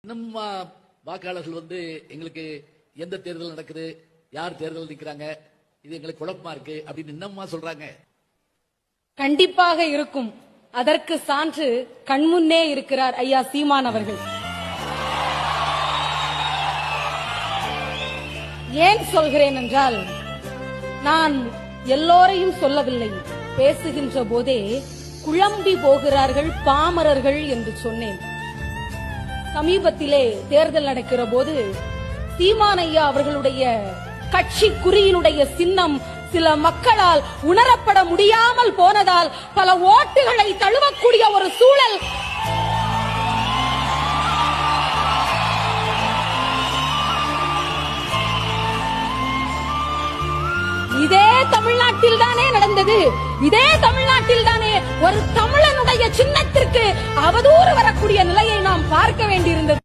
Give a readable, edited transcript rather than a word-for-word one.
இன்னும் வாக்காளர்கள் எங்களுக்கு எந்த தேர்தல் நடக்குது, யார் தேர்தல் நிக்கிறாங்க, இது எங்களுக்கு குழப்பமா இருக்கு அப்படின்னு இன்னும்மா சொல்றாங்க. கண்டிப்பாக இருக்கும். அதற்கு சான்று கண்முன்னே இருக்கிறார் ஐயா சீமான் அவர்கள். ஏன் சொல்கிறேன் என்றால், நான் எல்லோரையும் சொல்லவில்லை, பேசுகின்ற போதே குழம்பி போகிறார்கள் பாமரர்கள் என்று சொன்னேன். சமீபத்திலே தேர்தல் நடக்கிற போது சீமான் ஐயா அவர்களுடைய கட்சி குறியினுடைய சின்னம் சில மக்களால் உணரப்பட முடியாமல் போனதால் பல ஓட்டுகளை தழுவக்கூடிய ஒரு சூழல் இதே தமிழ்நாட்டில் தானே நடந்தது. இதே தமிழ்நாட்டில் தானே ஒரு தமிழனுடைய சின்னத்திற்கு அவதூறு வரக்கூடிய நிலையை நாம் பார்க்க வேண்டியிருந்தது.